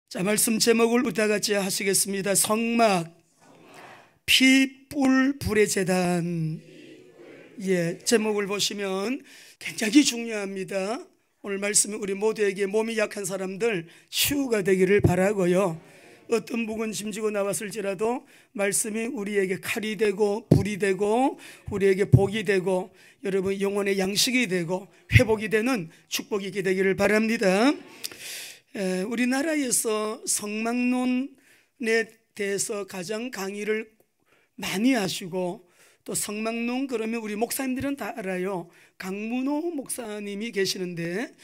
자, 말씀 제목을 우리가 같이 하시겠습니다. 성막, 피, 뿔, 불의 제단. 예, 제목을 보시면 굉장히 중요합니다. 오늘 말씀은 우리 모두에게 몸이 약한 사람들 치유가 되기를 바라고요. 어떤 묵은 짐지고 나왔을지라도 말씀이 우리에게 칼이 되고 불이 되고 우리에게 복이 되고 여러분 영혼의 양식이 되고 회복이 되는 축복이 있게 되기를 바랍니다. 우리나라에서 성막론에 대해서 가장 강의를 많이 하시고 또 성막론 그러면 우리 목사님들은 다 알아요. 강문호 목사님이 계시는데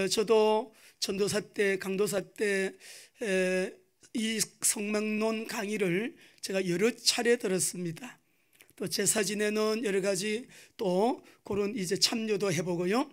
저도 전도사 때 강도사 때 이 성막론 강의를 제가 여러 차례 들었습니다. 또 제사 지내는 여러 가지 또 그런 이제 참여도 해보고요.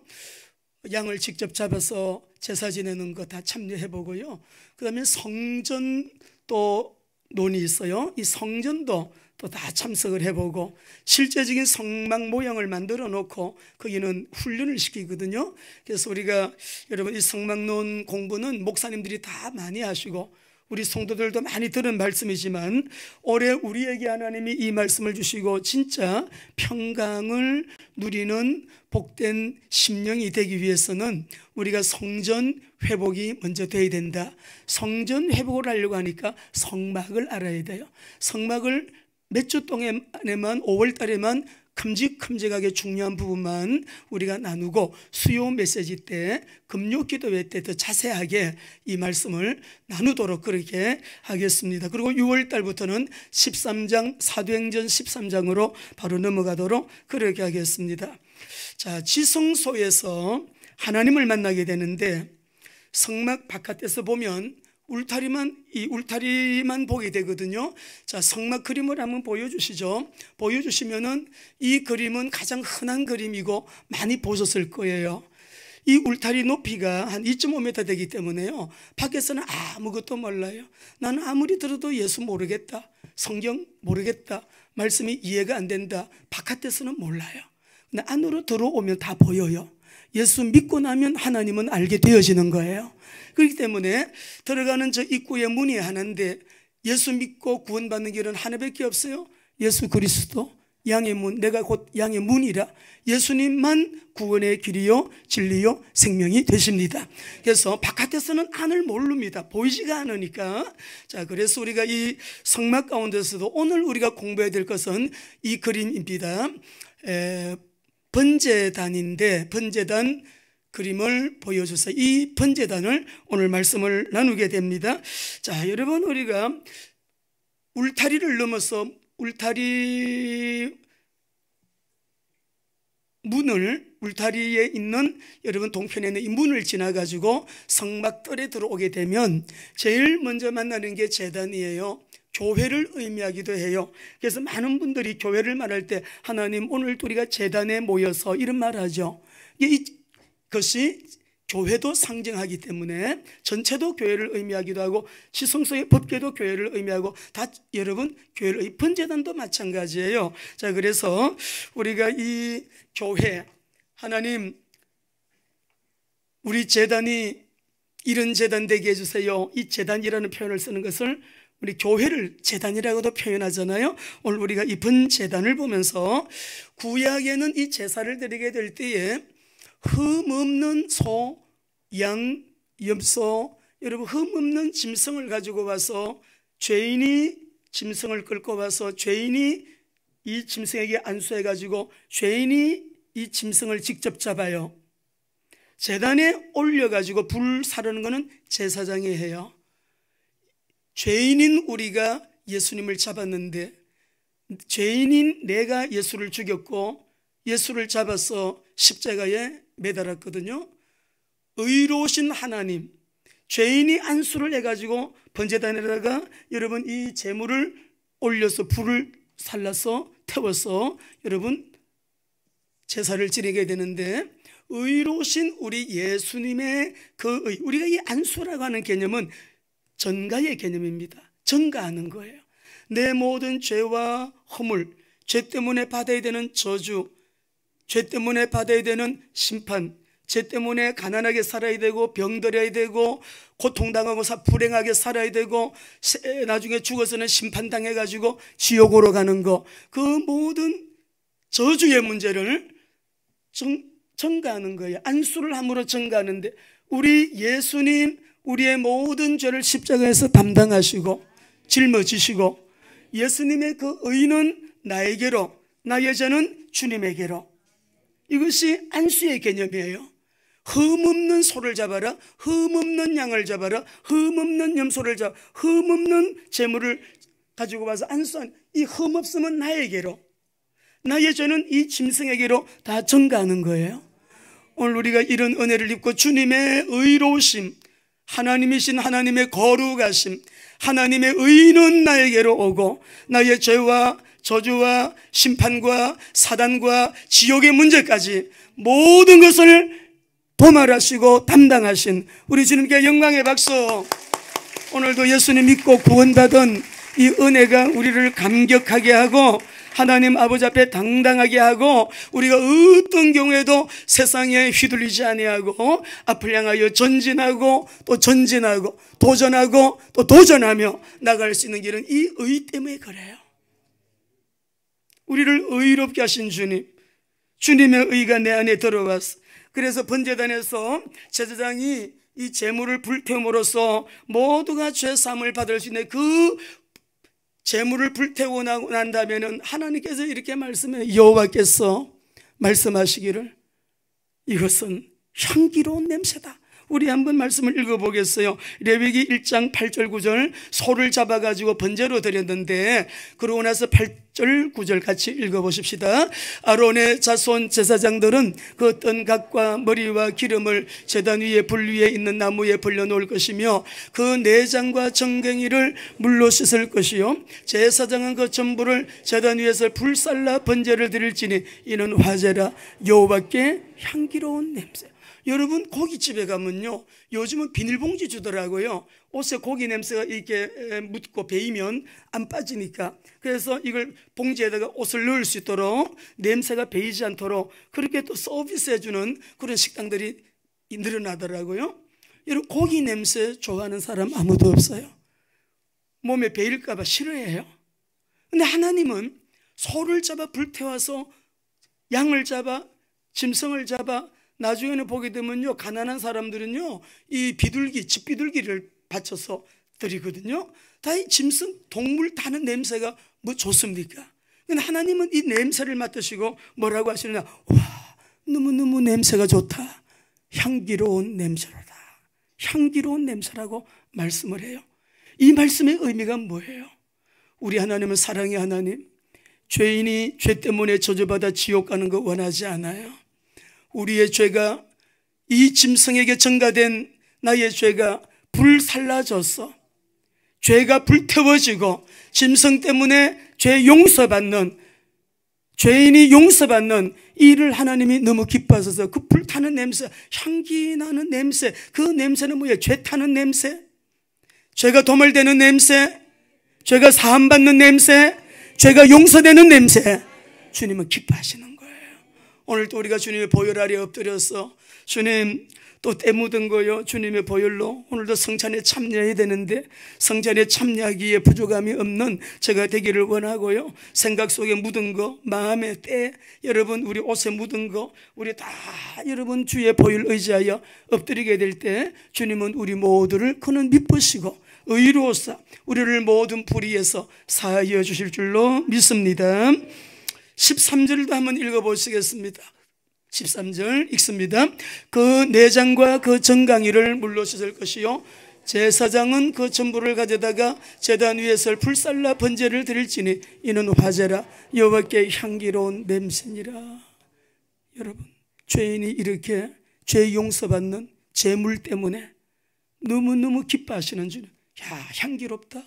양을 직접 잡아서 제사 지내는 거 다 참여해보고요. 그 다음에 성전 또 논이 있어요. 이 성전도 또 다 참석을 해보고 실제적인 성막 모형을 만들어 놓고 거기는 훈련을 시키거든요. 그래서 우리가 여러분 이 성막론 공부는 목사님들이 다 많이 하시고 우리 성도들도 많이 들은 말씀이지만 올해 우리에게 하나님이 이 말씀을 주시고 진짜 평강을 누리는 복된 심령이 되기 위해서는 우리가 성전 회복이 먼저 돼야 된다. 성전 회복을 하려고 하니까 성막을 알아야 돼요. 성막을 몇 주 동안에만 5월 달에만 큼직큼직하게 중요한 부분만 우리가 나누고 수요 메시지 때 금요 기도회 때 더 자세하게 이 말씀을 나누도록 그렇게 하겠습니다. 그리고 6월 달부터는 13장 사도행전 13장으로 바로 넘어가도록 그렇게 하겠습니다. 자, 지성소에서 하나님을 만나게 되는데 성막 바깥에서 보면 울타리만 보게 되거든요. 자, 성막 그림을 한번 보여주시죠. 보여주시면은 이 그림은 가장 흔한 그림이고 많이 보셨을 거예요. 이 울타리 높이가 한 2.5m 되기 때문에요. 밖에서는 아무것도 몰라요. 나는 아무리 들어도 예수 모르겠다. 성경 모르겠다. 말씀이 이해가 안 된다. 바깥에서는 몰라요. 근데 안으로 들어오면 다 보여요. 예수 믿고 나면 하나님은 알게 되어지는 거예요. 그렇기 때문에 들어가는 저 입구의 문이 하나인데 예수 믿고 구원받는 길은 하나밖에 없어요. 예수 그리스도 양의 문, 내가 곧 양의 문이라 예수님만 구원의 길이요 진리요 생명이 되십니다. 그래서 바깥에서는 안을 모릅니다. 보이지가 않으니까. 자, 그래서 우리가 이 성막 가운데서도 오늘 우리가 공부해야 될 것은 이 그림입니다. 번제단인데 번제단 그림을 보여주세요. 이 번제단을 오늘 말씀을 나누게 됩니다. 자, 여러분 우리가 울타리를 넘어서 울타리 문을 울타리에 있는 여러분 동편에 있는 이 문을 지나가지고 성막뜰에 들어오게 되면 제일 먼저 만나는 게 제단이에요. 교회를 의미하기도 해요. 그래서 많은 분들이 교회를 말할 때 하나님 오늘 우리가 제단에 모여서 이런 말 하죠. 이것이 교회도 상징하기 때문에 전체도 교회를 의미하기도 하고 지성소의 법궤도 교회를 의미하고 다 여러분 교회를 번제단도 마찬가지예요. 자, 그래서 우리가 이 교회 하나님 우리 제단이 이런 제단 되게 해주세요. 이 제단이라는 표현을 쓰는 것을 우리 교회를 제단이라고도 표현하잖아요. 오늘 우리가 이 번제단을 보면서 구약에는 이 제사를 드리게 될 때에 흠없는 소, 양, 염소 여러분 흠없는 짐승을 가지고 와서 죄인이 짐승을 끌고 와서 죄인이 이 짐승에게 안수해 가지고 죄인이 이 짐승을 직접 잡아요. 제단에 올려 가지고 불 사르는 거는 제사장이 해요. 죄인인 우리가 예수님을 잡았는데 죄인인 내가 예수를 죽였고 예수를 잡아서 십자가에 매달았거든요. 의로우신 하나님 죄인이 안수를 해가지고 번제단에다가 여러분 이 제물을 올려서 불을 살라서 태워서 여러분 제사를 지내게 되는데 의로우신 우리 예수님의 그 의, 우리가 이 안수라고 하는 개념은 전가의 개념입니다. 전가하는 거예요. 내 모든 죄와 허물, 죄 때문에 받아야 되는 저주, 죄 때문에 받아야 되는 심판, 죄 때문에 가난하게 살아야 되고 병들어야 되고 고통당하고 불행하게 살아야 되고 나중에 죽어서는 심판당해가지고 지옥으로 가는 거, 그 모든 저주의 문제를 전가하는 거예요. 안수를 함으로 전가하는데, 우리 예수님 우리의 모든 죄를 십자가에서 담당하시고 짊어지시고, 예수님의 그 의는 나에게로, 나의 죄는 주님에게로. 이것이 안수의 개념이에요. 흠없는 소를 잡아라, 흠없는 양을 잡아라, 흠없는 염소를 잡아, 흠없는 재물을 가지고 와서 안수한, 이 흠없음은 나에게로, 나의 죄는 이 짐승에게로 다 전가하는 거예요. 오늘 우리가 이런 은혜를 입고 주님의 의로우심, 하나님이신 하나님의 거룩하심, 하나님의 의는 나에게로 오고, 나의 죄와 저주와 심판과 사단과 지옥의 문제까지 모든 것을 도말하시고 담당하신 우리 주님께 영광의 박수. 오늘도 예수님 믿고 구원받은 이 은혜가 우리를 감격하게 하고 하나님 아버지 앞에 당당하게 하고, 우리가 어떤 경우에도 세상에 휘둘리지 아니하고 앞을 향하여 전진하고 또 전진하고 도전하고 또 도전하며 나갈 수 있는 길은 이 의 때문에 그래요. 우리를 의롭게 하신 주님, 주님의 의가 내 안에 들어왔어. 그래서 번제단에서 제사장이 이 제물을 불태움으로써 모두가 죄사함을 받을 수 있는 그 제물을 불태우고 난 다음에는 하나님께서 이렇게 말씀해, 여호와께서 말씀하시기를 이것은 향기로운 냄새다. 우리 한번 말씀을 읽어보겠어요. 레위기 1장 8절 9절, 소를 잡아가지고 번제로 드렸는데, 그러고 나서 8절 9절 같이 읽어보십시다. 아론의 자손 제사장들은 그 어떤 각과 머리와 기름을 제단 위에 불 위에 있는 나무에 벌려놓을 것이며, 그 내장과 정갱이를 물로 씻을 것이요, 제사장은 그 전부를 제단 위에서 불살라 번제를 드릴지니 이는 화제라, 여호와께 향기로운 냄새. 여러분, 고깃집에 가면요, 요즘은 비닐봉지 주더라고요. 옷에 고기 냄새가 이렇게 묻고 배이면 안 빠지니까. 그래서 이걸 봉지에다가 옷을 넣을 수 있도록, 냄새가 배이지 않도록 그렇게 또 서비스해주는 그런 식당들이 늘어나더라고요. 여러분, 고기 냄새 좋아하는 사람 아무도 없어요. 몸에 배일까 봐 싫어해요. 근데 하나님은 소를 잡아 불태워서 양을 잡아 짐승을 잡아, 나중에는 보게 되면요, 가난한 사람들은요 이 비둘기, 집비둘기를 바쳐서 드리거든요. 다 이 짐승, 동물 타는 냄새가 뭐 좋습니까? 근데 하나님은 이 냄새를 맡으시고 뭐라고 하시느냐, 와, 너무너무 냄새가 좋다, 향기로운 냄새로다, 향기로운 냄새라고 말씀을 해요. 이 말씀의 의미가 뭐예요? 우리 하나님은 사랑의 하나님, 죄인이 죄 때문에 저주받아 지옥 가는 거 원하지 않아요. 우리의 죄가, 이 짐승에게 전가된 나의 죄가 불살라져서 죄가 불태워지고 짐승 때문에 죄 용서받는, 죄인이 용서받는 이를 하나님이 너무 기뻐하셔서 그 불타는 냄새, 향기 나는 냄새, 그 냄새는 뭐예요? 죄 타는 냄새, 죄가 도말되는 냄새, 죄가 사함받는 냄새, 죄가 용서되는 냄새, 주님은 기뻐하시는 거예요. 오늘 또 우리가 주님의 보혈 아래 엎드려서, 주님 또 때 묻은 거요, 주님의 보혈로 오늘도 성찬에 참여해야 되는데 성찬에 참여하기에 부족함이 없는 제가 되기를 원하고요, 생각 속에 묻은 거, 마음의 때, 여러분 우리 옷에 묻은 거, 우리 다 여러분 주의 보혈 의지하여 엎드리게 될 때 주님은 우리 모두를 그는 미쁘시고 의로우사 우리를 모든 불의에서 사하여 주실 줄로 믿습니다. 13절도 한번 읽어보시겠습니다. 13절 읽습니다. 그 내장과 그 정강이를 물로 씻을 것이요, 제사장은 그 전부를 가져다가 제단 위에서 불살라 번제를 드릴지니 이는 화제라, 여호와께 향기로운 냄새니라. 여러분, 죄인이 이렇게 죄 용서받는 제물 때문에 너무너무 기뻐하시는 주님, 야, 향기롭다,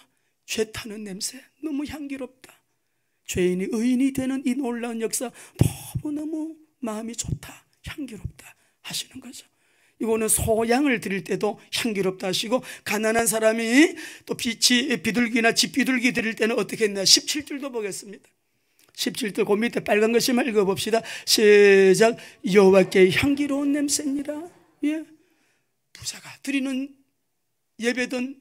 죄 타는 냄새 너무 향기롭다, 죄인이 의인이 되는 이 놀라운 역사 너무너무 마음이 좋다, 향기롭다 하시는 거죠. 이거는 소양을 드릴 때도 향기롭다 하시고, 가난한 사람이 또 비둘기나 집비둘기 드릴 때는 어떻게 했나, 17절도 보겠습니다. 17절 그 밑에 빨간 것만 읽어봅시다. 시작. 여호와께 향기로운 냄새니라. 예. 부자가 드리는 예배든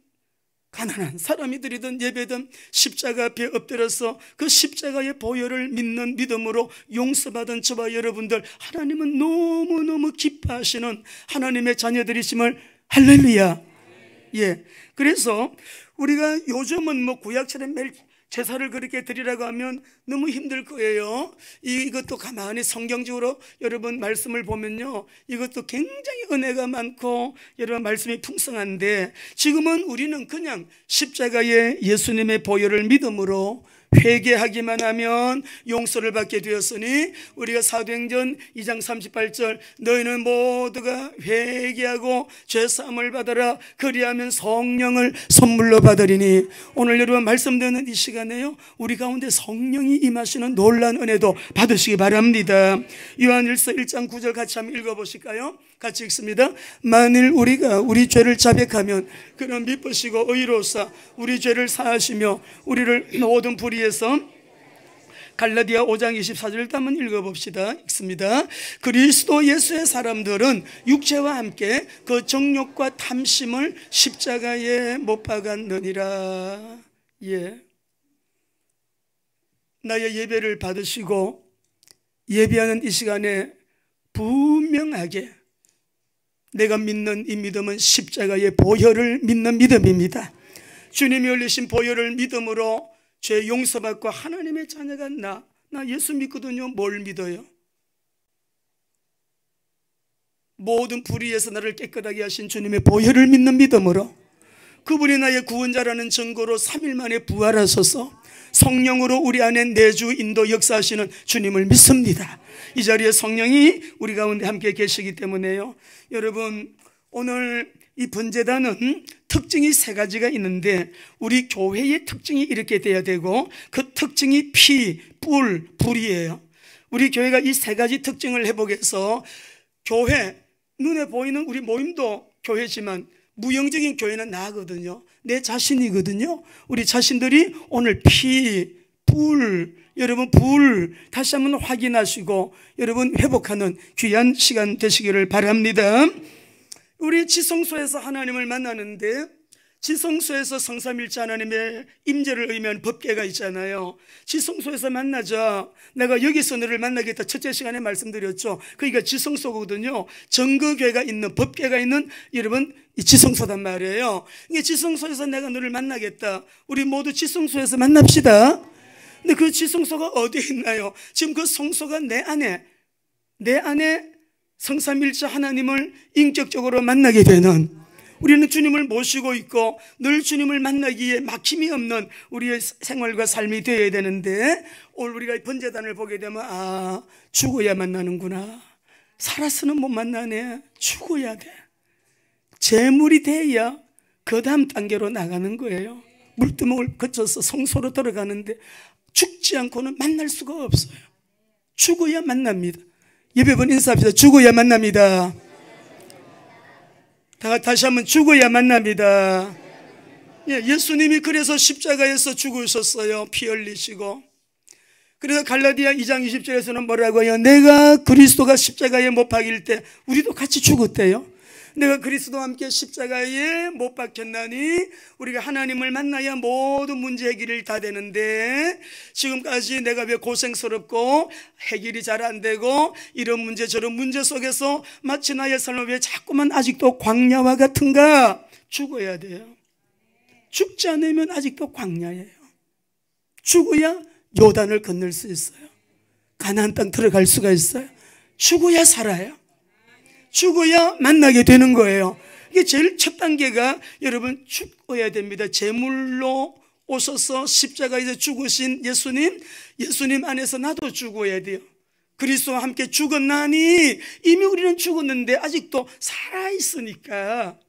가난한 사람이 드리던 예배든 십자가 앞에 엎드려서 그 십자가의 보혈을 믿는 믿음으로 용서받은 저와 여러분들, 하나님은 너무너무 기뻐하시는 하나님의 자녀들이심을 할렐루야. 예. 그래서 우리가 요즘은 뭐 구약처럼 매일 제사를 그렇게 드리라고 하면 너무 힘들 거예요. 이것도 가만히 성경적으로 여러분 말씀을 보면요, 이것도 굉장히 은혜가 많고 여러분 말씀이 풍성한데, 지금은 우리는 그냥 십자가의 예수님의 보혈을 믿음으로 회개하기만 하면 용서를 받게 되었으니, 우리가 사도행전 2장 38절 너희는 모두가 회개하고 죄사함을 받아라 그리하면 성령을 선물로 받으리니, 오늘 여러분 말씀 듣는 이 시간에요, 우리 가운데 성령이 임하시는 놀라운 은혜도 받으시기 바랍니다. 요한일서 1장 9절 같이 한번 읽어보실까요? 같이 읽습니다. 만일 우리가 우리 죄를 자백하면 그는 미쁘시고 의로우사 우리 죄를 사하시며 우리를 모든 불의에서, 갈라디아 5장 24절을 한번 읽어봅시다. 읽습니다. 그리스도 예수의 사람들은 육체와 함께 그 정욕과 탐심을 십자가에 못 박았느니라. 예. 나의 예배를 받으시고 예배하는 이 시간에 분명하게 내가 믿는 이 믿음은 십자가의 보혈을 믿는 믿음입니다. 주님이 흘리신 보혈을 믿음으로 죄 용서받고 하나님의 자녀가 나 예수 믿거든요. 뭘 믿어요? 모든 불의에서 나를 깨끗하게 하신 주님의 보혈을 믿는 믿음으로, 그분이 나의 구원자라는 증거로 3일 만에 부활하셔서 성령으로 우리 안에 내주 인도 역사하시는 주님을 믿습니다. 이 자리에 성령이 우리 가운데 함께 계시기 때문에요. 여러분, 오늘 이 번제단은 특징이 3가지가 있는데, 우리 교회의 특징이 이렇게 돼야 되고, 그 특징이 피, 뿔, 불이에요. 우리 교회가 이 3가지 특징을 회복해서, 교회, 눈에 보이는 우리 모임도 교회지만 무형적인 교회는 나거든요. 내 자신이거든요. 우리 자신들이 오늘 피, 뿔, 여러분 불 다시 한번 확인하시고 여러분 회복하는 귀한 시간 되시기를 바랍니다. 우리 지성소에서 하나님을 만나는데, 지성소에서 성삼일체 하나님의 임재를 의미한 법궤가 있잖아요. 지성소에서 만나자 내가 여기서 너를 만나겠다 첫째 시간에 말씀드렸죠. 그러니까 지성소거든요. 정거궤가 있는, 법궤가 있는 여러분 이 지성소단 말이에요. 이게 지성소에서 내가 너를 만나겠다. 우리 모두 지성소에서 만납시다. 근데 그 지성소가 어디에 있나요? 지금 그 성소가 내 안에 성삼일체 하나님을 인격적으로 만나게 되는, 우리는 주님을 모시고 있고 늘 주님을 만나기에 막힘이 없는 우리의 생활과 삶이 되어야 되는데, 오늘 우리가 번제단을 보게 되면 죽어야 만나는구나. 살아서는 못 만나네. 죽어야 돼. 재물이 돼야 그 다음 단계로 나가는 거예요. 물두멍을 거쳐서 성소로 들어가는데 죽지 않고는 만날 수가 없어요. 죽어야 만납니다. 예배번 인사합시다. 죽어야 만납니다. 다시 한번 죽어야 만납니다. 예수님이 그래서 십자가에서 죽으셨어요. 피 흘리시고. 그래서 갈라디아 2장 20절에서는 뭐라고 해요? 내가 그리스도가 십자가에 못 박일 때 우리도 같이 죽었대요. 내가 그리스도와 함께 십자가에 못 박혔나니 우리가 하나님을 만나야 모든 문제 해결이 다 되는데, 지금까지 내가 왜 고생스럽고 해결이 잘 안 되고 이런 문제 저런 문제 속에서 마치 나의 삶을 왜 자꾸만 아직도 광야와 같은가? 죽어야 돼요. 죽지 않으면 아직도 광야예요. 죽어야 요단을 건널 수 있어요. 가나안 땅 들어갈 수가 있어요. 죽어야 살아요. 죽어야 만나게 되는 거예요. 이게 제일 첫 단계가 여러분 죽어야 됩니다. 제물로 오셔서 십자가에서 죽으신 예수님 안에서 나도 죽어야 돼요. 그리스도와 함께 죽었나니, 이미 우리는 죽었는데 아직도 살아있으니까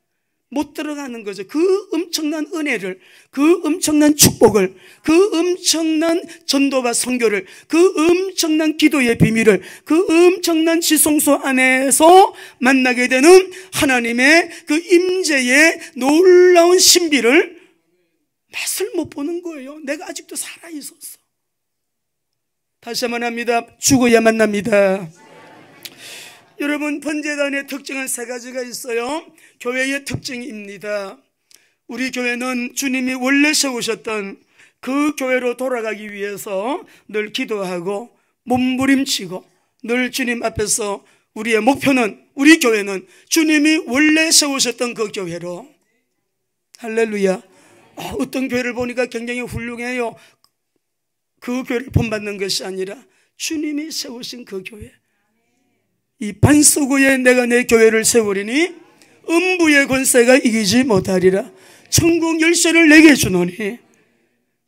못 들어가는 거죠. 그 엄청난 은혜를, 그 엄청난 축복을, 그 엄청난 전도와 선교를, 그 엄청난 기도의 비밀을, 그 엄청난 지성소 안에서 만나게 되는 하나님의 그 임재의 놀라운 신비를 맛을 못 보는 거예요. 내가 아직도 살아있었어. 다시 한번 합니다. 죽어야만 납니다. 여러분, 번제단의 특징은 세 가지가 있어요. 교회의 특징입니다. 우리 교회는 주님이 원래 세우셨던 그 교회로 돌아가기 위해서 늘 기도하고 몸부림치고 늘 주님 앞에서 우리의 목표는, 우리 교회는 주님이 원래 세우셨던 그 교회로. 할렐루야. 어떤 교회를 보니까 굉장히 훌륭해요. 그 교회를 본받는 것이 아니라 주님이 세우신 그 교회. 이 반석위에 내가 내 교회를 세우리니 음부의 권세가 이기지 못하리라. 천국 열쇠를 내게 주노니.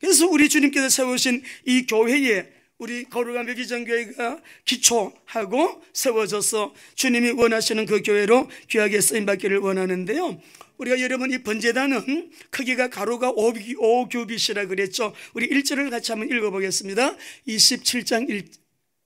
그래서 우리 주님께서 세우신 이 교회에 우리 거룩한 묘기전교회가 기초하고 세워져서 주님이 원하시는 그 교회로 귀하게 쓰임받기를 원하는데요. 우리가 여러분, 이 번제단은 크기가 가로가 5규빗이라 그랬죠. 우리 1절을 같이 한번 읽어보겠습니다. 27장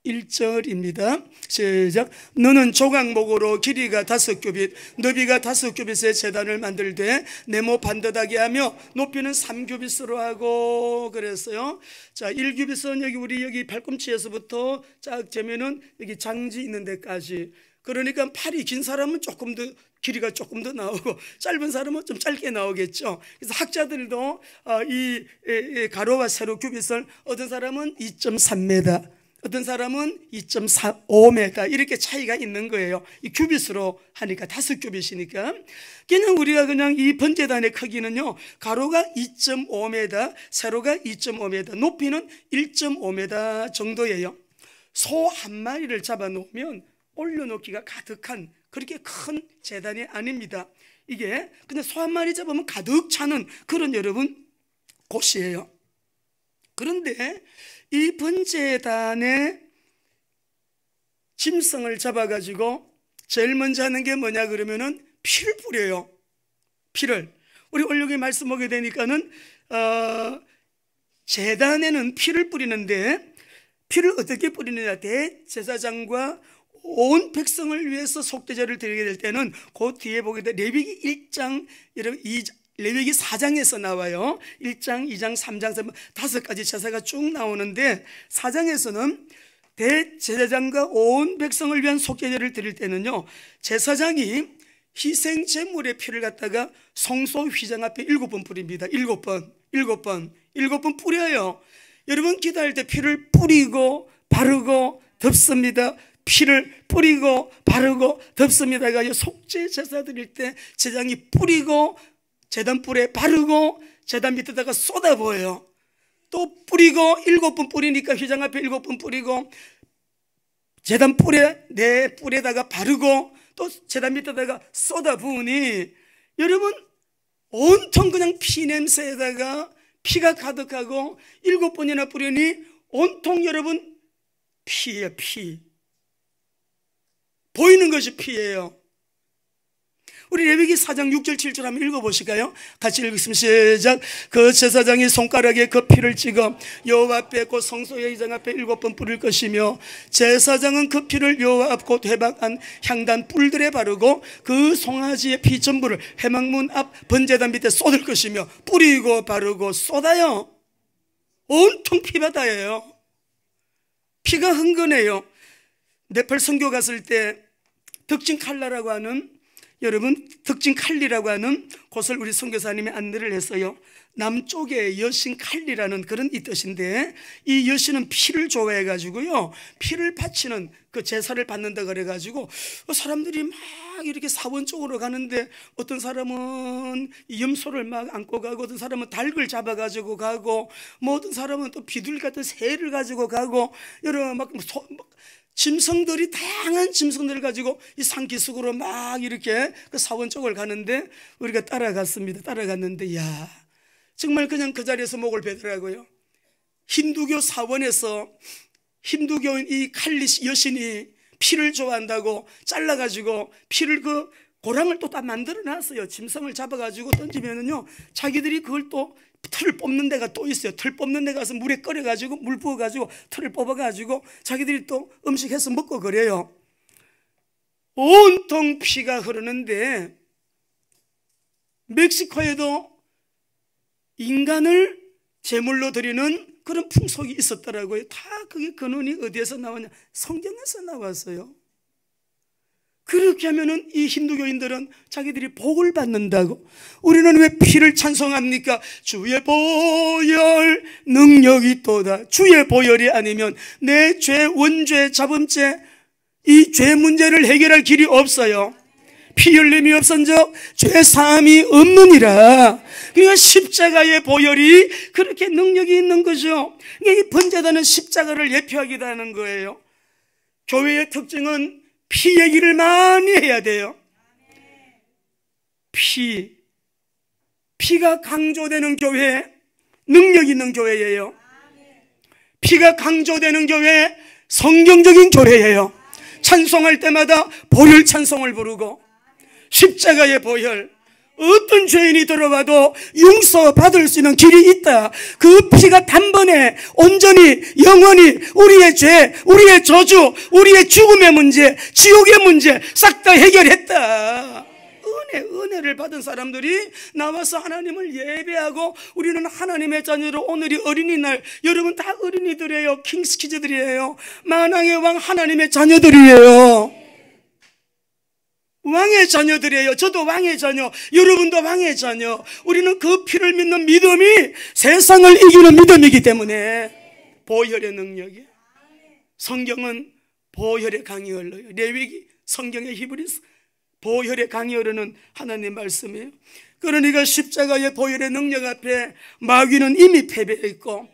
1절입니다. 시작. 너는 조각목으로 길이가 5규빗, 너비가 5규빗의 제단을 만들되 네모 반듯하게 하며 높이는 3규빗으로 하고 그랬어요. 자, 1규빗은 여기 발꿈치에서부터 쫙 재면은 여기 장지 있는 데까지. 그러니까 팔이 긴 사람은 조금 더 길이가 조금 더 나오고 짧은 사람은 좀 짧게 나오겠죠. 그래서 학자들도 이 가로와 세로 규빗을 어떤 사람은 2.3m, 어떤 사람은 2.45m 이렇게 차이가 있는 거예요. 이 규빗으로 하니까 5규빗이니까. 그냥 우리가 그냥 이 번제단의 크기는요, 가로가 2.5m, 세로가 2.5m, 높이는 1.5m 정도예요. 소 한 마리를 잡아 놓으면 올려놓기가 가득한 그렇게 큰 제단이 아닙니다. 이게 그냥 소 한 마리 잡으면 가득 차는 그런 여러분 곳이에요. 그런데 이 번제단의 짐승을 잡아가지고 제일 먼저 하는 게 뭐냐 그러면은 피를 뿌려요. 피를. 우리 오늘 여기 말씀 보게 되니까는 제단에는 피를 뿌리는데 피를 어떻게 뿌리느냐. 대제사장과 온 백성을 위해서 속죄제를 드리게 될 때는 그 뒤에 보게 돼 레위기 1장, 레위기 4장에서 나와요. 1장, 2장, 3장, 5가지 제사가 쭉 나오는데 4장에서는 대제사장과 온 백성을 위한 속죄제를 드릴 때는요, 제사장이 희생 제물의 피를 갖다가 성소 휘장 앞에 7번 뿌립니다. 7번 뿌려요. 여러분, 기도할 때 피를 뿌리고 바르고 덮습니다. 피를 뿌리고 바르고 덮습니다. 그러니까 속죄 제사 드릴 때 제사장이 뿌리고 제단 뿔에 바르고 제단 밑에다가 쏟아부어요. 또 뿌리고 7번 뿌리니까 휘장 앞에 7번 뿌리고 제단 뿔에 내 뿔에다가 바르고 또 제단 밑에다가 쏟아부으니 여러분 온통 그냥 피 냄새에다가 피가 가득하고 7번이나 뿌리니 온통 여러분 피예요. 피. 보이는 것이 피예요. 우리 레위기 4장 6절 7절 한번 읽어보실까요? 같이 읽겠습니다. 시작. 그 제사장이 손가락에 그 피를 찍어 여호와 앞에 곧 성소의 의장 앞에 7번 뿌릴 것이며 제사장은 그 피를 여호와 앞 곧 회막안 향단 뿔들에 바르고 그 송아지의 피 전부를 회막문 앞 번제단 밑에 쏟을 것이며 뿌리고 바르고 쏟아요. 온통 피바다예요. 피가 흥건해요. 네팔 선교 갔을 때 덕진 칼라라고 하는, 여러분 덕진 칼리라고 하는 곳을 우리 선교사님이 안내를 했어요. 남쪽에 여신 칼리라는 그런 이 뜻인데, 이 여신은 피를 좋아해 가지고요, 피를 바치는 그 제사를 받는다 그래 가지고 사람들이 막 이렇게 사원 쪽으로 가는데 어떤 사람은 염소를 막 안고 가고 어떤 사람은 닭을 잡아 가지고 가고 뭐 어떤 사람은 또 비둘기 같은 새를 가지고 가고 여러 막 짐승들이, 다양한 짐승들을 가지고 이 산기슭으로 막 이렇게 그 사원 쪽을 가는데 우리가 따라갔습니다. 따라갔는데 야, 정말 그냥 그 자리에서 목을 베더라고요. 힌두교 사원에서 힌두교인 이 칼리 여신이 피를 좋아한다고 잘라가지고 피를 그 고랑을 또 다 만들어 놨어요. 짐승을 잡아가지고 던지면은요, 자기들이 그걸 또 털을 뽑는 데가 또 있어요. 털 뽑는 데 가서 물에 끓여가지고 물 부어가지고 털을 뽑아가지고 자기들이 또 음식해서 먹고 그래요. 온통 피가 흐르는데 멕시코에도 인간을 제물로 드리는 그런 풍속이 있었더라고요. 다 그게 근원이 어디에서 나왔냐? 성경에서 나왔어요. 그렇게 하면은 이 힌두교인들은 자기들이 복을 받는다고. 우리는 왜 피를 찬송합니까? 주의 보혈 능력이 있도다. 주의 보혈이 아니면 내 죄, 원죄, 자범죄, 이 죄 문제를 해결할 길이 없어요. 피 흘림이 없은즉 죄 사함이 없느니라. 그러니까 십자가의 보혈이 그렇게 능력이 있는 거죠. 이 번제단은 십자가를 예표하기도 하는 거예요. 교회의 특징은 피 얘기를 많이 해야 돼요. 피가 강조되는 교회, 능력 있는 교회예요. 피가 강조되는 교회, 성경적인 교회예요. 찬송할 때마다 보혈 찬송을 부르고, 십자가의 보혈, 어떤 죄인이 들어와도 용서받을 수 있는 길이 있다. 그 피가 단번에 온전히 영원히 우리의 죄, 우리의 저주, 우리의 죽음의 문제, 지옥의 문제 싹 다 해결했다. 은혜를 받은 사람들이 나와서 하나님을 예배하고, 우리는 하나님의 자녀로, 오늘이 어린이날, 여러분 다 어린이들이에요. 킹스키즈들이에요. 만왕의 왕 하나님의 자녀들이에요. 왕의 자녀들이에요. 저도 왕의 자녀, 여러분도 왕의 자녀. 우리는 그 피를 믿는 믿음이 세상을 이기는 믿음이기 때문에 보혈의 능력이, 성경은 보혈의 강이 흘러요. 레위기, 성경의 히브리서 보혈의 강이 흐르는 하나님 말씀이에요. 그러니까 십자가의 보혈의 능력 앞에 마귀는 이미 패배했고,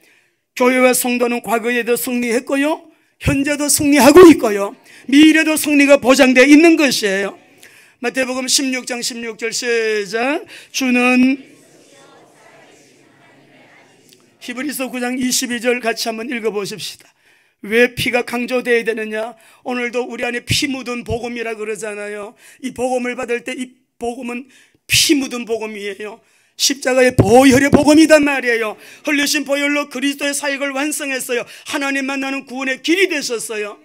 교회와 성도는 과거에도 승리했고요, 현재도 승리하고 있고요, 미래도 승리가 보장되어 있는 것이에요. 마태복음 16장 16절 시작. 주는, 히브리서 9장 22절 같이 한번 읽어보십시다. 왜 피가 강조되어야 되느냐? 오늘도 우리 안에 피 묻은 복음이라 그러잖아요. 이 복음을 받을 때 이 복음은 피 묻은 복음이에요. 십자가의 보혈의 복음이단 말이에요. 흘리신 보혈로 그리스도의 사역을 완성했어요. 하나님 만나는 구원의 길이 되셨어요.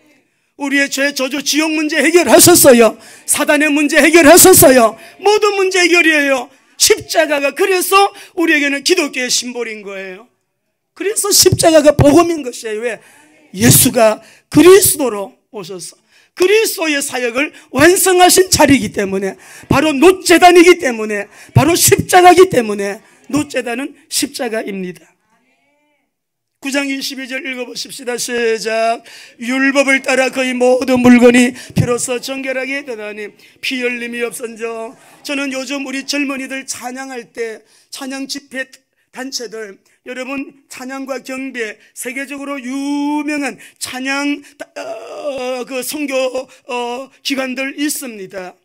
우리의 죄, 저주, 지옥 문제 해결하셨어요. 사단의 문제 해결하셨어요. 모든 문제 해결이에요. 십자가가 그래서 우리에게는 기독교의 심볼인 거예요. 그래서 십자가가 복음인 것이에요. 왜? 예수가 그리스도로 오셔서 그리스도의 사역을 완성하신 자리이기 때문에, 바로 놋제단이기 때문에, 바로 십자가이기 때문에, 놋제단은 십자가입니다. 9장 22절 읽어보십시다. 시작. 율법을 따라 거의 모든 물건이 피로써 정결하게 되다니 피 흘림이 없은즉. 저는 요즘 우리 젊은이들 찬양할 때, 찬양 집회 단체들, 여러분 찬양과 경배, 세계적으로 유명한 찬양 그 선교 기관들 있습니다.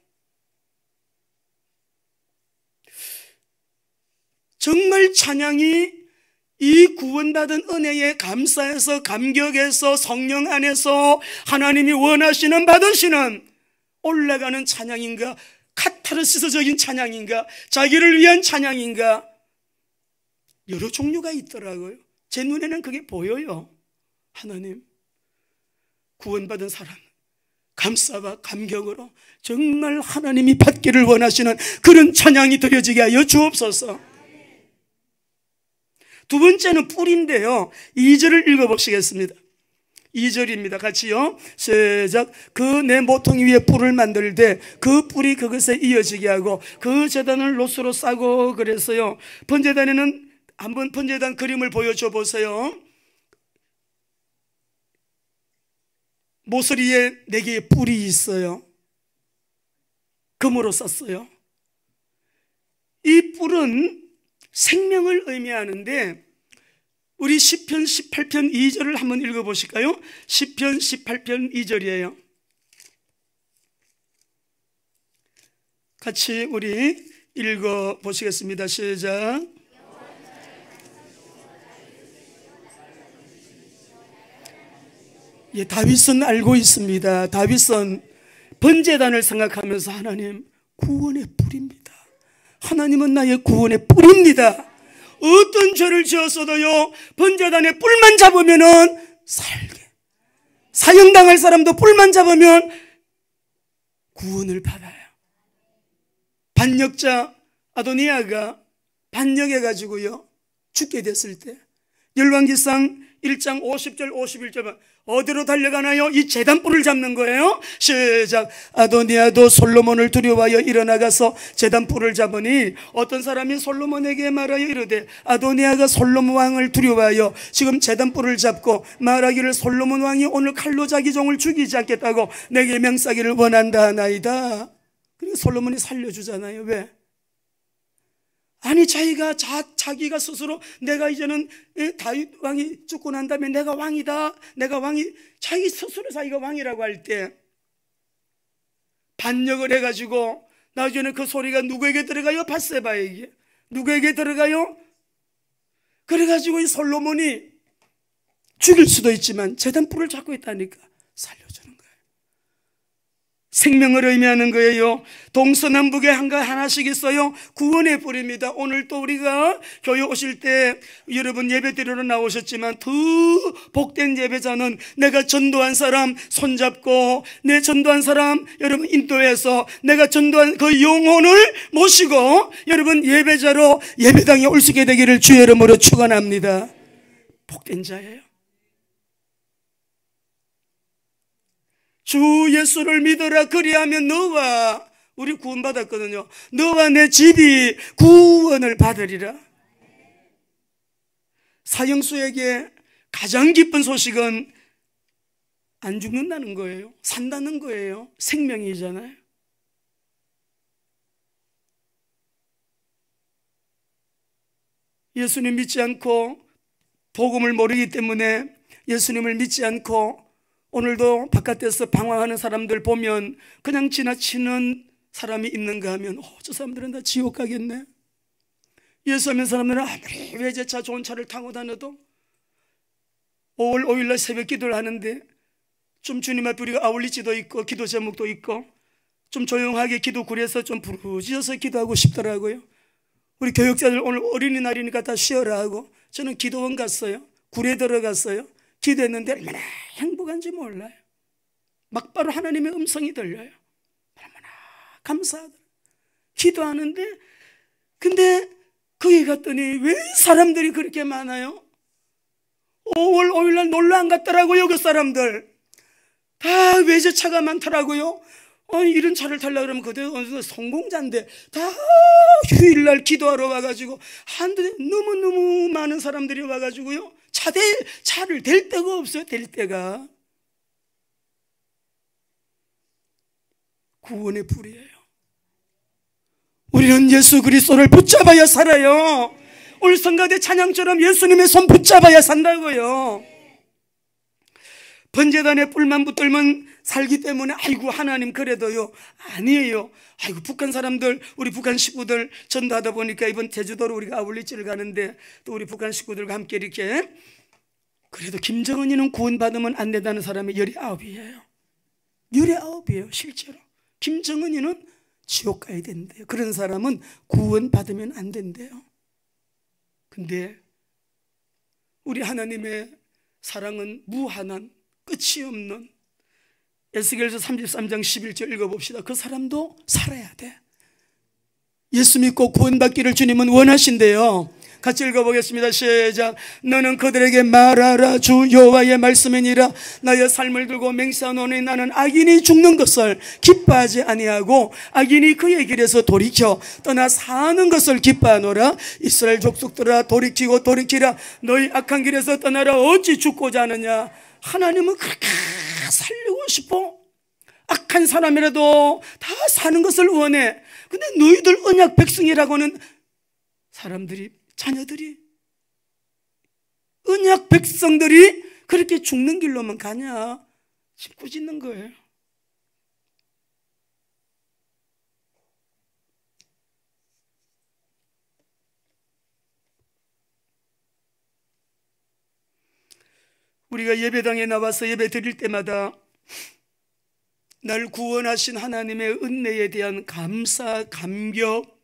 정말 찬양이 이 구원받은 은혜에 감사해서, 감격해서, 성령 안에서 하나님이 원하시는, 받으시는 올라가는 찬양인가, 카타르시스적인 찬양인가, 자기를 위한 찬양인가, 여러 종류가 있더라고요. 제 눈에는 그게 보여요. 하나님, 구원받은 사람 감사와 감격으로 정말 하나님이 받기를 원하시는 그런 찬양이 드려지게 하여 주옵소서. 두 번째는 뿔인데요, 2절을 읽어보시겠습니다. 2절입니다. 같이요. 시작. 그 내 모퉁이 위에 뿔을 만들 때 그 뿔이 그것에 이어지게 하고 그 제단을 롯으로 싸고 그랬어요. 번제단에는 한번 번제단 그림을 보여줘 보세요. 모서리에 4개의 뿔이 있어요. 금으로 썼어요. 이 뿔은 생명을 의미하는데, 우리 시편 18편 2절을 한번 읽어보실까요? 시편 18편 2절이에요. 같이 우리 읽어보시겠습니다. 시작. 예, 다윗은 알고 있습니다. 다윗은 번제단을 생각하면서 하나님, 구원의 뿔입니다. 하나님은 나의 구원의 뿔입니다. 어떤 죄를 지었어도요, 번제단에 뿔만 잡으면은 살게, 사형당할 사람도 뿔만 잡으면 구원을 받아요. 반역자 아도니아가 반역해가지고요 죽게 됐을 때 열왕기상 1장 50절 51절 어디로 달려가나요? 이 제단불을 잡는 거예요. 시작. 아도니아도 솔로몬을 두려워하여 일어나가서 제단불을 잡으니 어떤 사람이 솔로몬에게 말하여 이르되 아도니아가 솔로몬 왕을 두려워하여 지금 제단불을 잡고 말하기를 솔로몬 왕이 오늘 칼로 자기 종을 죽이지 않겠다고 내게 명사기를 원한다 하나이다. 그러니까 솔로몬이 살려주잖아요. 왜? 아니 자기가 스스로 내가 이제는 다윗 왕이 죽고 난 다음에 내가 왕이다, 내가 왕이, 자기 스스로 자기가 왕이라고 할 때 반역을 해가지고 나중에 그 소리가 누구에게 들어가요? 밧세바에게. 누구에게 들어가요? 그래가지고 이 솔로몬이 죽일 수도 있지만 제단불을 잡고 있다니까 살려주는 거예요. 생명을 의미하는 거예요. 동서남북에 하나씩 있어요. 구원의 불입니다. 오늘 또 우리가 교회 오실 때 여러분 예배 드리러 나오셨지만 더 복된 예배자는 내가 전도한 사람 손잡고, 내 전도한 사람 여러분 인도해서 내가 전도한 그 영혼을 모시고 여러분 예배자로 예배당에 올 수 있게 되기를 주의 이름으로 축원합니다. 복된 자예요. 주 예수를 믿어라 그리하면 너와, 우리 구원받았거든요. 너와 내 집이 구원을 받으리라. 사형수에게 가장 기쁜 소식은 안 죽는다는 거예요. 산다는 거예요. 생명이잖아요. 예수님 믿지 않고 복음을 모르기 때문에 예수님을 믿지 않고 오늘도 바깥에서 방황하는 사람들 보면 그냥 지나치는 사람이 있는가 하면 저 사람들은 다 지옥 가겠네. 예수 믿는 사람들은 아무리 외제차 좋은 차를 타고 다녀도 5월 5일날 새벽 기도를 하는데 좀 주님 앞에 우리가 아울리지도 있고 기도 제목도 있고 좀 조용하게 기도 구려서 좀 부르짖어서 기도하고 싶더라고요. 우리 교육자들 오늘 어린이날이니까 다 쉬어라 하고 저는 기도원 갔어요. 굴에 들어갔어요. 기도했는데 얼마나 행복한지 몰라요. 막바로 하나님의 음성이 들려요. 얼마나 감사하더라. 기도하는데 근데 거기 갔더니 왜 사람들이 그렇게 많아요? 5월 5일날 놀러 안 갔더라고요. 그 사람들 다 외제차가 많더라고요. 이런 차를 타려고 그러면 그때 성공자인데 다 휴일날 기도하러 와가지고 너무너무 많은 사람들이 와가지고요. 차를 댈 데가 없어요. 댈 데가. 구원의 불이에요. 우리는 예수 그리스도를 붙잡아야 살아요. 오늘 성가대 찬양처럼 예수님의 손 붙잡아야 산다고요. 번제단에 뿔만 붙들면 살기 때문에 아이고 하나님 그래도요. 아니에요. 아이고 북한 사람들, 우리 북한 식구들 전도하다 보니까 이번 제주도로 우리가 아울리지를 가는데 또 우리 북한 식구들과 함께 이렇게, 그래도 김정은이는 구원받으면 안 된다는 사람이 19이에요. 19이에요 실제로. 김정은이는 지옥 가야 된대요. 그런 사람은 구원받으면 안 된대요. 근데 우리 하나님의 사랑은 무한한, 끝이 없는, 에스겔서 33장 11절 읽어봅시다. 그 사람도 살아야 돼. 예수 믿고 구원받기를 주님은 원하신대요. 같이 읽어보겠습니다. 시작. 너는 그들에게 말하라. 주 여호와의 말씀이니라. 나의 삶을 들고 맹세하노니 나는 악인이 죽는 것을 기뻐하지 아니하고 악인이 그의 길에서 돌이켜 떠나 사는 것을 기뻐하노라. 이스라엘 족속들아 돌이키고 돌이키라. 너희 악한 길에서 떠나라. 어찌 죽고자 하느냐. 하나님은 그렇게 살리고 싶어. 악한 사람이라도 다 사는 것을 원해. 근데 너희들 언약 백성이라고는 사람들이, 자녀들이, 언약 백성들이 그렇게 죽는 길로만 가냐. 꾸짖는 거예요. 우리가 예배당에 나와서 예배 드릴 때마다 날 구원하신 하나님의 은혜에 대한 감사, 감격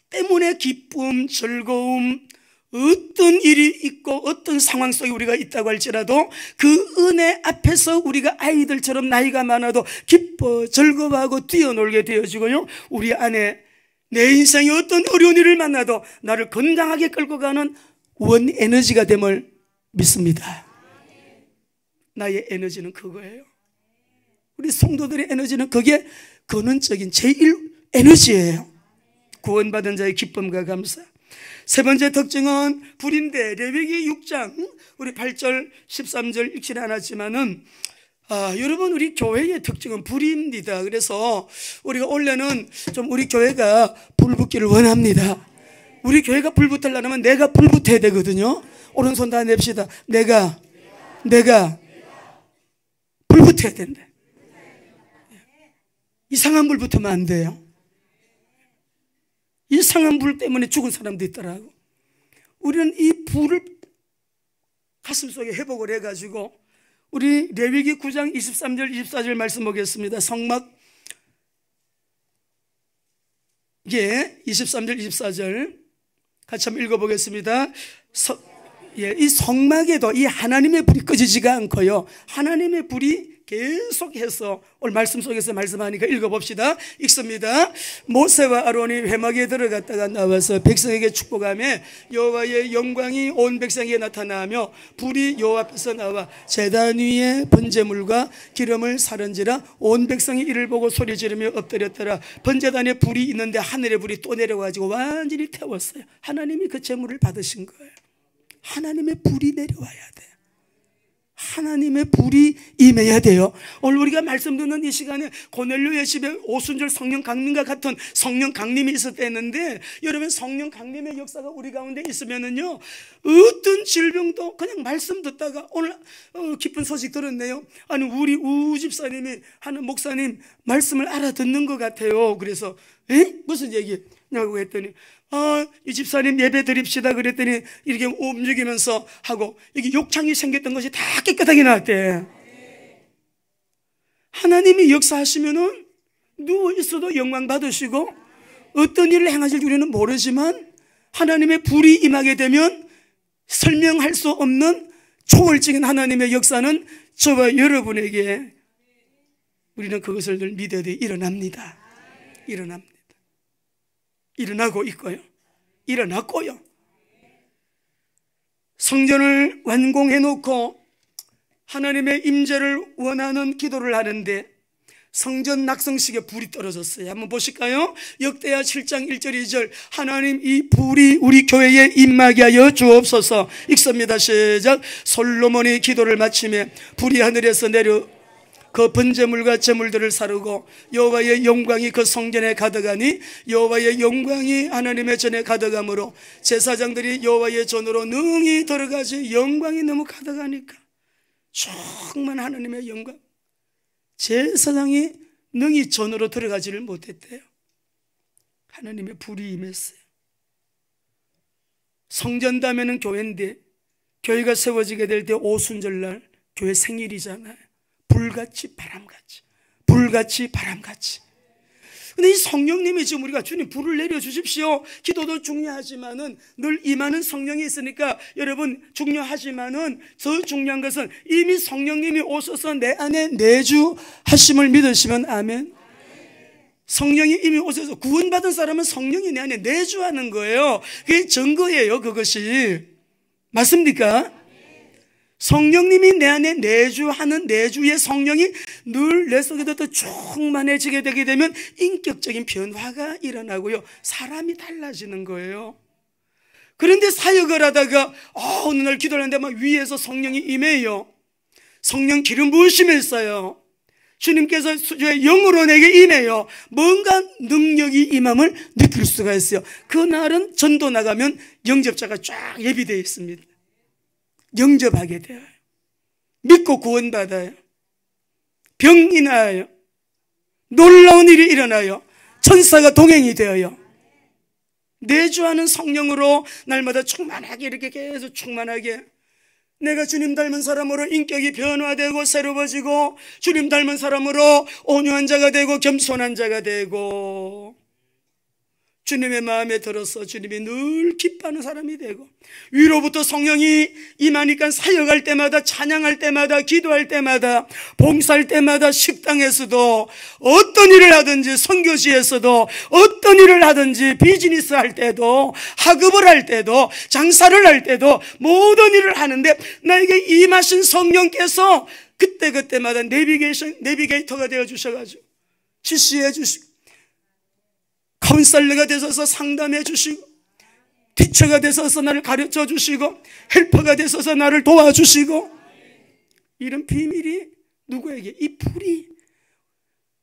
때문에 기쁨, 즐거움, 어떤 일이 있고 어떤 상황 속에 우리가 있다고 할지라도 그 은혜 앞에서 우리가 아이들처럼 나이가 많아도 기뻐 즐거워하고 뛰어놀게 되어지고요. 우리 안에 내 인생에 어떤 어려운 일을 만나도 나를 건강하게 끌고 가는 원 에너지가 됨을 믿습니다. 나의 에너지는 그거예요. 우리 성도들의 에너지는 그게 근원적인 제1 에너지예요. 구원받은 자의 기쁨과 감사. 세 번째 특징은 불인데, 레위기 6장 우리 8절 13절 읽지는 않았지만은 여러분, 우리 교회의 특징은 불입니다. 그래서 우리가 원래는 좀 우리 교회가 불붙기를 원합니다. 우리 교회가 불붙으려면 내가 불붙어야 되거든요. 오른손 다 냅시다. 내가 불붙어야 된다. 이상한 불 붙으면 안 돼요. 이상한 불 때문에 죽은 사람도 있더라고. 우리는 이 불을 가슴속에 회복을 해가지고, 우리 레위기 9장 23절 24절 말씀 보겠습니다. 성막, 23절 24절 같이 한번 읽어보겠습니다. 이 성막에도 이 하나님의 불이 꺼지지가 않고요, 하나님의 불이 계속해서 오늘 말씀 속에서 말씀하니까 읽어봅시다. 읽습니다. 모세와 아론이 회막에 들어갔다가 나와서 백성에게 축복하며 여호와의 영광이 온 백성에게 나타나며 불이 여호와 앞에서 나와 제단 위에 번제물과 기름을 사른지라 온 백성이 이를 보고 소리 지르며 엎드렸더라. 번제단에 불이 있는데 하늘의 불이 또 내려가지고 완전히 태웠어요. 하나님이 그 제물을 받으신 거예요. 하나님의 불이 내려와야 돼요. 하나님의 불이 임해야 돼요. 오늘 우리가 말씀 듣는 이 시간에 고넬료의 집에 오순절 성령 강림과 같은 성령 강림이 있었다는데, 여러분, 성령 강림의 역사가 우리 가운데 있으면은요, 어떤 질병도 그냥 말씀 듣다가 오늘 기쁜 소식 들었네요. 아니, 우리 우 집사님이 하는 목사님 말씀을 알아듣는 것 같아요. 그래서 무슨 얘기냐고 했더니 이 집사님 예배 드립시다 그랬더니 이렇게 움직이면서 하고 이게 욕창이 생겼던 것이 다 깨끗하게 나왔대. 하나님이 역사하시면은 누워있어도 영광 받으시고 어떤 일을 행하실지 우리는 모르지만 하나님의 불이 임하게 되면 설명할 수 없는 초월적인 하나님의 역사는 저와 여러분에게, 우리는 그것을 늘 믿어야 돼. 일어납니다. 일어나고 있고요. 일어났고요. 성전을 완공해 놓고 하나님의 임재를 원하는 기도를 하는데 성전 낙성식에 불이 떨어졌어요. 한번 보실까요? 역대하 7장 1절 2절 하나님 이 불이 우리 교회에 임하게 하여 주옵소서. 읽습니다. 시작. 솔로몬이 기도를 마치며 불이 하늘에서 내려 그 번제물과 제물들을 사르고 여호와의 영광이 그 성전에 가득하니 여호와의 영광이 하나님의 전에 가득하므로 제사장들이 여호와의 전으로 능히 들어가지. 영광이 너무 가득하니까 정말 하나님의 영광, 제사장이 능히 전으로 들어가지를 못했대요. 하나님의 불이 임했어요. 성전다면은 교회인데, 교회가 세워지게 될 때 오순절날 교회 생일이잖아요. 불같이 바람같이, 불같이 바람같이. 근데 이 성령님이 지금 우리가 주님 불을 내려주십시오. 기도도 중요하지만은 늘 임하는 성령이 있으니까 여러분 중요하지만은 더 중요한 것은 이미 성령님이 오셔서 내 안에 내주하심을 믿으시면 아멘. 성령이 이미 오셔서 구원받은 사람은 성령이 내 안에 내주하는 거예요. 그게 증거예요. 그것이 맞습니까? 성령님이 내 안에 내주하는 내주의 성령이 늘 내 속에서 더 충만해지게 되게 되면 인격적인 변화가 일어나고요, 사람이 달라지는 거예요. 그런데 사역을 하다가 어느 날 기도를 하는데 막 위에서 성령이 임해요. 성령 기름 부으심을 써요. 주님께서 주의 영으로 내게 임해요. 뭔가 능력이 임함을 느낄 수가 있어요. 그날은 전도 나가면 영접자가 쫙 예비되어 있습니다. 영접하게 돼요. 믿고 구원받아요. 병이 나아요. 놀라운 일이 일어나요. 천사가 동행이 되어요. 내주하는 성령으로 날마다 충만하게, 이렇게 계속 충만하게 내가 주님 닮은 사람으로 인격이 변화되고 새로워지고, 주님 닮은 사람으로 온유한 자가 되고 겸손한 자가 되고, 주님의 마음에 들어서 주님이 늘 기뻐하는 사람이 되고, 위로부터 성령이 임하니까 사역할 때마다, 찬양할 때마다, 기도할 때마다, 봉사할 때마다, 식당에서도 어떤 일을 하든지, 선교지에서도 어떤 일을 하든지, 비즈니스 할 때도, 학업을 할 때도, 장사를 할 때도, 모든 일을 하는데 나에게 임하신 성령께서 그때그때마다 내비게이터가 되어 주셔가지고 지시해 주시고, 카운셀러가 되셔서 상담해 주시고, 티처가 되셔서 나를 가르쳐 주시고, 헬퍼가 되셔서 나를 도와주시고, 이런 비밀이 누구에게? 이 불이,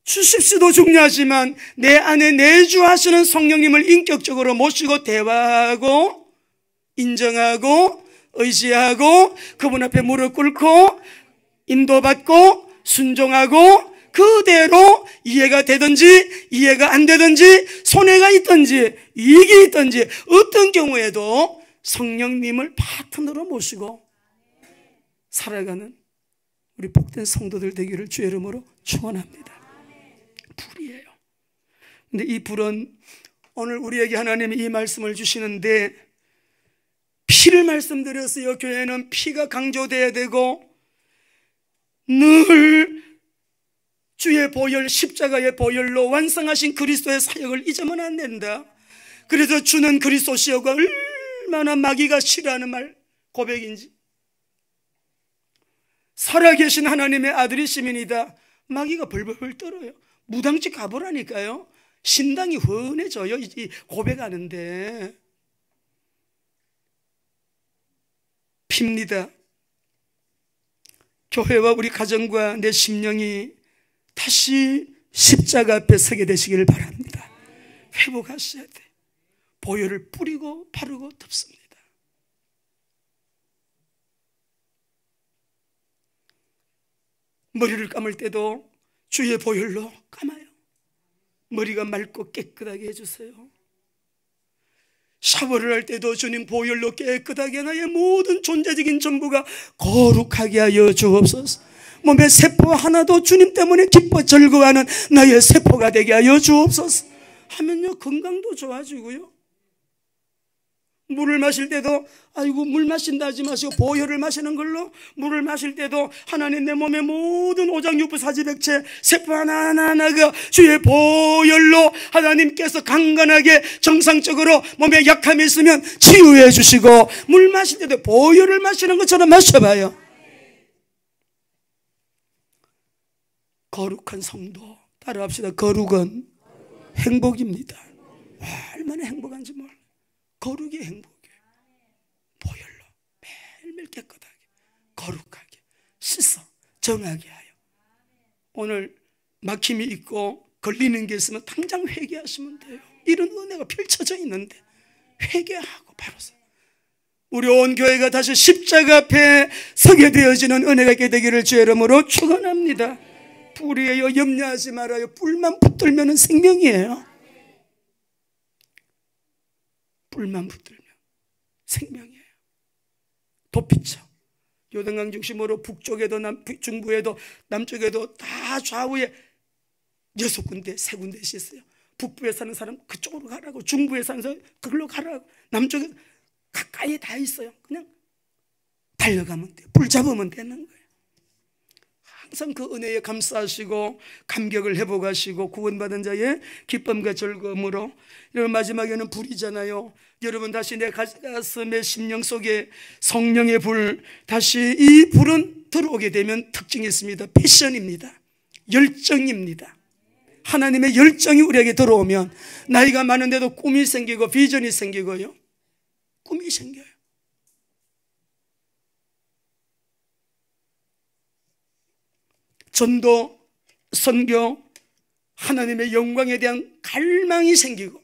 주십시도 중요하지만 내 안에 내주하시는 성령님을 인격적으로 모시고 대화하고 인정하고 의지하고 그분 앞에 무릎 꿇고 인도받고 순종하고 그대로 이해가 되든지 이해가 안 되든지 손해가 있든지 이익이 있든지 어떤 경우에도 성령님을 파트너로 모시고 살아가는 우리 복된 성도들 되기를 주의 이름으로 축원합니다. 불이에요. 근데 이 불은 오늘 우리에게 하나님이 이 말씀을 주시는데, 피를 말씀드렸어요. 교회는 피가 강조돼야 되고 늘 주의 보혈, 십자가의 보혈로 완성하신 그리스도의 사역을 잊으면 안 된다. 그래서 주는 그리스도시여가 얼마나 마귀가 싫어하는 말 고백인지, 살아계신 하나님의 아들이시민이다. 마귀가 벌벌 떨어요. 무당집 가보라니까요. 신당이 훤해져요. 이 고백하는데. 핍니다. 교회와 우리 가정과 내 심령이 다시 십자가 앞에 서게 되시기를 바랍니다. 회복하셔야 돼. 보혈을 뿌리고 바르고 덮습니다. 머리를 감을 때도 주의 보혈로 감아요. 머리가 맑고 깨끗하게 해주세요. 샤워를 할 때도 주님 보혈로 깨끗하게 나의 모든 존재적인 전부가 거룩하게 하여 주옵소서. 몸의 세포 하나도 주님 때문에 기뻐 즐거워하는 나의 세포가 되게 하여 주옵소서 하면요, 건강도 좋아지고요. 물을 마실 때도 아이고 물 마신다 하지 마시고 보혈을 마시는 걸로 물을 마실 때도 하나님 내 몸의 모든 오장육부 사지백체 세포 하나하나가 주의 보혈로 하나님께서 강건하게 정상적으로 몸에 약함이 있으면 치유해 주시고, 물 마실 때도 보혈을 마시는 것처럼 마셔봐요. 거룩한 성도 따라합시다. 거룩은 행복입니다. 얼마나 행복한지 몰라요. 거룩이 행복이에요. 보혈로 매일매일 깨끗하게 거룩하게 씻어 정하게 하여. 오늘 막힘이 있고 걸리는 게 있으면 당장 회개하시면 돼요. 이런 은혜가 펼쳐져 있는데 회개하고 바로 서. 우리 온 교회가 다시 십자가 앞에 서게 되어지는 은혜가 있게 되기를 주의 이름으로 축원합니다. 불이에요. 염려하지 말아요. 불만 붙들면 생명이에요. 불만 붙들면 생명이에요. 도피처 요단강 중심으로 북쪽에도 중부에도 남쪽에도 다 좌우에 6군데 3군데씩 있어요. 북부에 사는 사람 그쪽으로 가라고, 중부에 사는 사람 그걸로 가라고, 남쪽에 가까이 다 있어요. 그냥 달려가면 돼요. 불 잡으면 되는 거예요. 항상 그 은혜에 감사하시고 감격을 회복하시고 구원받은 자의 기쁨과 즐거움으로. 여러분 마지막에는 불이잖아요. 여러분 다시 내 가슴의 심령 속에 성령의 불, 다시 이 불은 들어오게 되면 특징이 있습니다. 패션입니다. 열정입니다. 하나님의 열정이 우리에게 들어오면 나이가 많은데도 꿈이 생기고 비전이 생기고요. 꿈이 생겨요. 전도, 선교, 하나님의 영광에 대한 갈망이 생기고,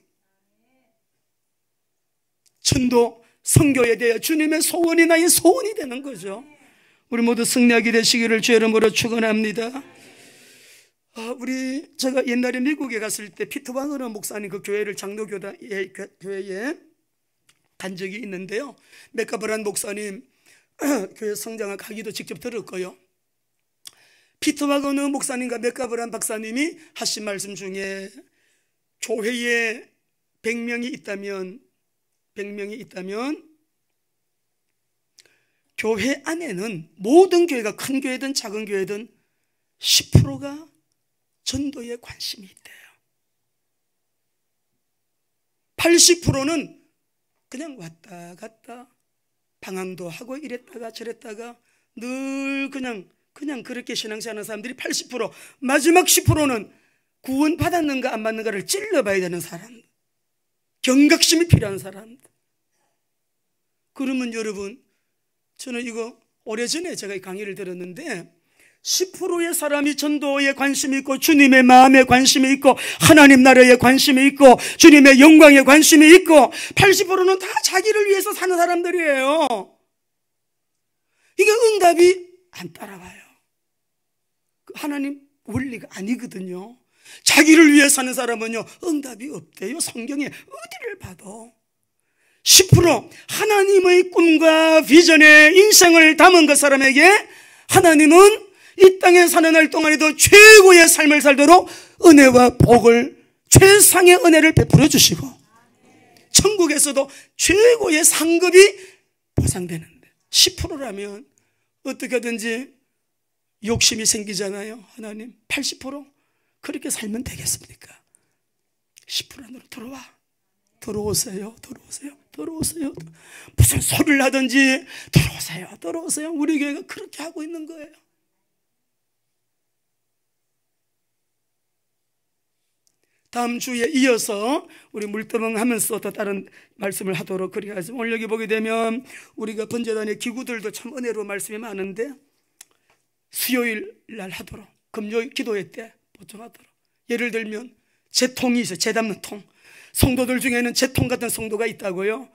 전도, 선교에 대해 주님의 소원이 나의 소원이 되는 거죠. 우리 모두 승리하게 되시기를 주의 이름으로 축원합니다. 제가 옛날에 미국에 갔을 때 피터 바그너 목사님 그 교회를 교회에 간 적이 있는데요. 맥가브란 목사님 교회 성장을 가기도 직접 들었고요. 피터 바그너 목사님과 맥가브란 박사님이 하신 말씀 중에 교회의 100명이 있다면 교회 안에는 모든 교회가 큰 교회든 작은 교회든 10%가 전도에 관심이 있대요. 80%는 그냥 왔다 갔다 방황도 하고 이랬다가 저랬다가 늘 그냥 그렇게 신앙생활하는 사람들이 80%, 마지막 10%는 구원 받았는가 안 받는가를 찔러봐야 되는 사람, 경각심이 필요한 사람. 그러면 여러분, 저는 이거 오래전에 제가 이 강의를 들었는데 10%의 사람이 전도에 관심이 있고 주님의 마음에 관심이 있고 하나님 나라에 관심이 있고 주님의 영광에 관심이 있고 80%는 다 자기를 위해서 사는 사람들이에요. 이게 응답이 안 따라와요. 하나님 원리가 아니거든요. 자기를 위해 사는 사람은요 응답이 없대요. 성경에 어디를 봐도 10% 하나님의 꿈과 비전에 인생을 담은 그 사람에게 하나님은 이 땅에 사는 날 동안에도 최고의 삶을 살도록 은혜와 복을, 최상의 은혜를 베풀어 주시고 천국에서도 최고의 상급이 보장되는데 10%라면 어떻게든지 욕심이 생기잖아요. 하나님 80% 그렇게 살면 되겠습니까? 10% 안으로 들어오세요. 무슨 소리를 하든지 들어오세요. 우리 교회가 그렇게 하고 있는 거예요. 다음 주에 이어서 우리 물두멍 하면서 또 다른 말씀을 하도록 그래야지. 오늘 여기 보게 되면 우리가 번제단의 기구들도 참 은혜로운 말씀이 많은데 수요일 날 하도록, 금요일 기도회 때 보충하도록. 예를 들면 재통이 있어요. 재 담는 통. 성도들 중에는 재통 같은 성도가 있다고요.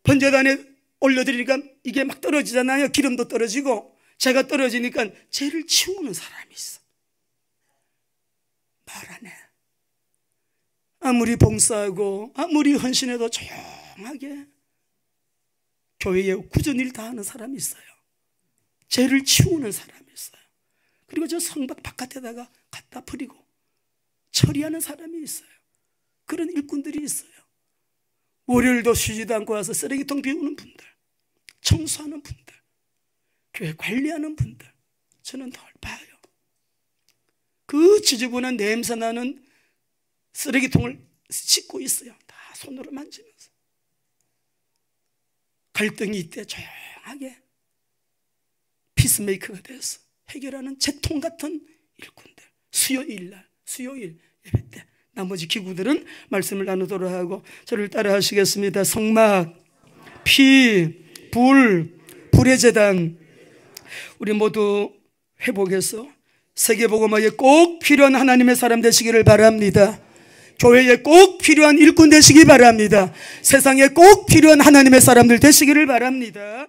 번제단에 올려드리니까 이게 막 떨어지잖아요. 기름도 떨어지고 재가 떨어지니까 재를 치우는 사람이 있어. 말 안 해. 아무리 봉사하고 아무리 헌신해도 조용하게 교회에 굳은 다 하는 사람이 있어요. 죄를 치우는 사람이 있어요. 그리고 저 성막 바깥에다가 갖다 버리고 처리하는 사람이 있어요. 그런 일꾼들이 있어요. 월요일도 쉬지도 않고 와서 쓰레기통 비우는 분들, 청소하는 분들, 교회 관리하는 분들, 저는 늘 봐요. 그 지저분한 냄새 나는 쓰레기통을 씻고 있어요. 다 손으로 만지면서. 갈등이 있대 조용하게 피스메이커가 돼서 해결하는 재통 같은 일꾼들. 수요일 예배 때 나머지 기구들은 말씀을 나누도록 하고 저를 따라 하시겠습니다. 성막, 피, 불의 제단, 우리 모두 회복해서 세계복음화에 꼭 필요한 하나님의 사람 되시기를 바랍니다. 교회에 꼭 필요한 일꾼 되시기 바랍니다. 세상에 꼭 필요한 하나님의 사람들 되시기를 바랍니다.